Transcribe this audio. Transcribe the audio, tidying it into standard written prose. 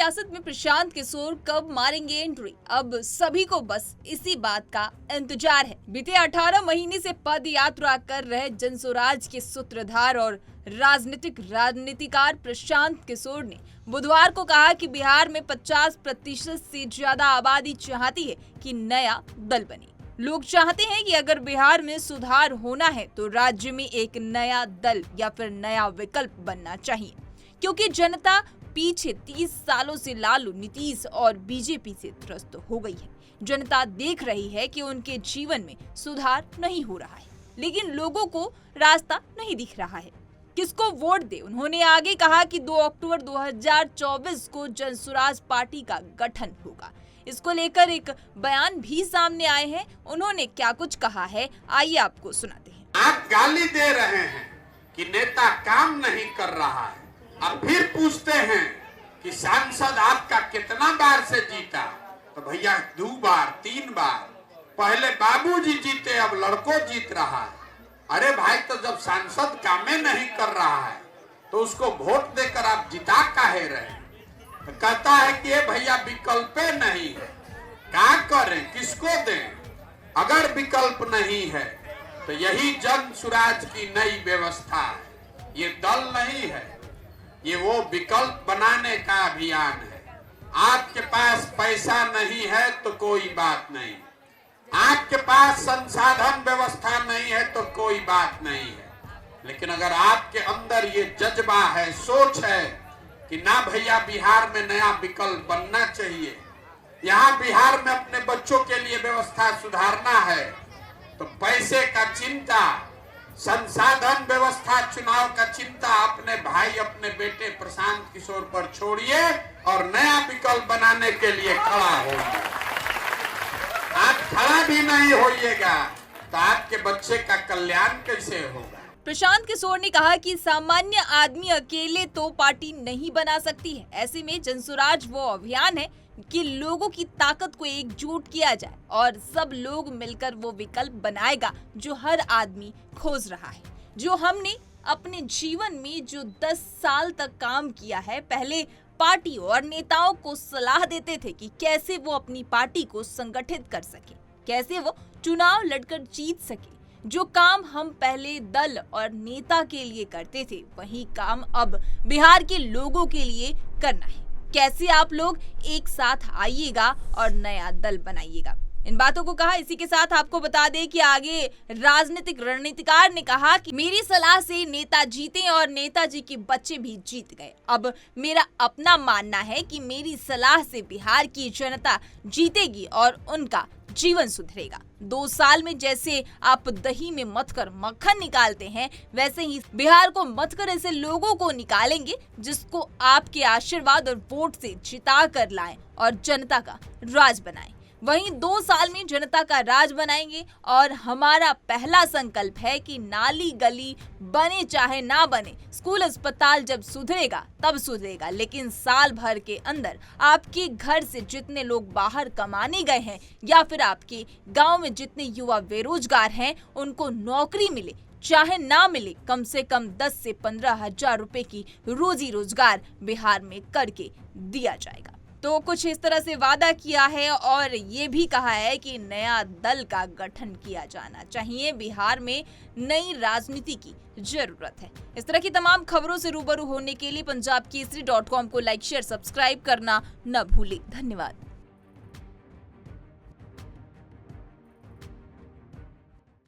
सियासत में प्रशांत किशोर कब मारेंगे एंट्री, अब सभी को बस इसी बात का इंतजार है। बीते 18 महीने से पद यात्रा कर रहे जनस्वराज के सूत्रधार और राजनीतिकार प्रशांत किशोर ने बुधवार को कहा कि बिहार में 50% से ज्यादा आबादी चाहती है कि नया दल बने। लोग चाहते हैं कि अगर बिहार में सुधार होना है तो राज्य में एक नया दल या फिर नया विकल्प बनना चाहिए, क्योंकि जनता पीछे 30 सालों से लालू, नीतीश और बीजेपी से त्रस्त हो गई है। जनता देख रही है कि उनके जीवन में सुधार नहीं हो रहा है, लेकिन लोगों को रास्ता नहीं दिख रहा है। किसको वोट दे? उन्होंने आगे कहा कि 2 अक्टूबर 2024 को जनस्वराज पार्टी का गठन होगा। इसको लेकर एक बयान भी सामने आए हैं। उन्होंने क्या कुछ कहा है, आइए आपको सुनाते हैं। आप गाली दे रहे हैं कि नेता काम नहीं कर रहा है, अब फिर पूछते हैं कि सांसद आपका कितना बार से जीता? तो भैया 2 बार 3 बार, पहले बाबूजी जीते, अब लड़कों जीत रहा है। अरे भाई, तो जब सांसद कामे नहीं कर रहा है तो उसको वोट देकर आप जिता काहे रहे? तो कहता है कि ये भैया विकल्पे नहीं है, क्या करें, किसको दें? अगर विकल्प नहीं है तो यही जनस्वराज की नई व्यवस्था है। ये दल नहीं है, ये वो विकल्प बनाने का अभियान है। आपके पास पैसा नहीं है तो कोई बात नहीं, आपके पास संसाधन व्यवस्था नहीं है तो कोई बात नहीं है, लेकिन अगर आपके अंदर ये जज्बा है, सोच है कि ना भैया बिहार में नया विकल्प बनना चाहिए, यहाँ बिहार में अपने बच्चों के लिए व्यवस्था सुधारना है, तो पैसे का चिंता, संसाधन व्यवस्था, चुनाव का चिंता अपने भाई, अपने बेटे प्रशांत किशोर पर छोड़िए और नया विकल्प बनाने के लिए खड़ा होइए। आप खड़ा भी नहीं होइएगा तो आपके बच्चे का कल्याण कैसे होगा? प्रशांत किशोर ने कहा कि सामान्य आदमी अकेले तो पार्टी नहीं बना सकती है। ऐसे में जनस्वराज वो अभियान है कि लोगों की ताकत को एकजुट किया जाए और सब लोग मिलकर वो विकल्प बनाएगा जो हर आदमी खोज रहा है। जो हमने अपने जीवन में जो 10 साल तक काम किया है, पहले पार्टी और नेताओं को सलाह देते थे कि कैसे वो अपनी पार्टी को संगठित कर सके, कैसे वो चुनाव लड़कर जीत सके। जो काम हम पहले दल और नेता के लिए करते थे, वही काम अब बिहार के लोगों के लिए करना है। कैसे आप लोग एक साथ आइएगा और नया दल बनाइएगा। इन बातों को कहा। इसी के साथ आपको बता दें कि आगे राजनीतिक रणनीतिकार ने कहा कि मेरी सलाह से नेता जीते और नेताजी के बच्चे भी जीत गए। अब मेरा अपना मानना है कि मेरी सलाह से बिहार की जनता जीतेगी और उनका जीवन सुधरेगा। 2 साल में जैसे आप दही में मथकर मक्खन निकालते हैं, वैसे ही बिहार को मथकर ऐसे लोगों को निकालेंगे जिसको आपके आशीर्वाद और वोट से जिता कर लाएं और जनता का राज बनाएं। वहीं 2 साल में जनता का राज बनाएंगे और हमारा पहला संकल्प है कि नाली गली बने चाहे ना बने, स्कूल अस्पताल जब सुधरेगा तब सुधरेगा, लेकिन साल भर के अंदर आपके घर से जितने लोग बाहर कमाने गए हैं या फिर आपके गांव में जितने युवा बेरोजगार हैं, उनको नौकरी मिले चाहे ना मिले, कम से कम 10 से 15 हजार रुपए की रोजी रोजगार बिहार में करके दिया जाएगा। तो कुछ इस तरह से वादा किया है और ये भी कहा है कि नया दल का गठन किया जाना चाहिए। बिहार में नई राजनीति की जरूरत है। इस तरह की तमाम खबरों से रूबरू होने के लिए पंजाबकेसरी.com को लाइक, शेयर, सब्सक्राइब करना न भूलें। धन्यवाद।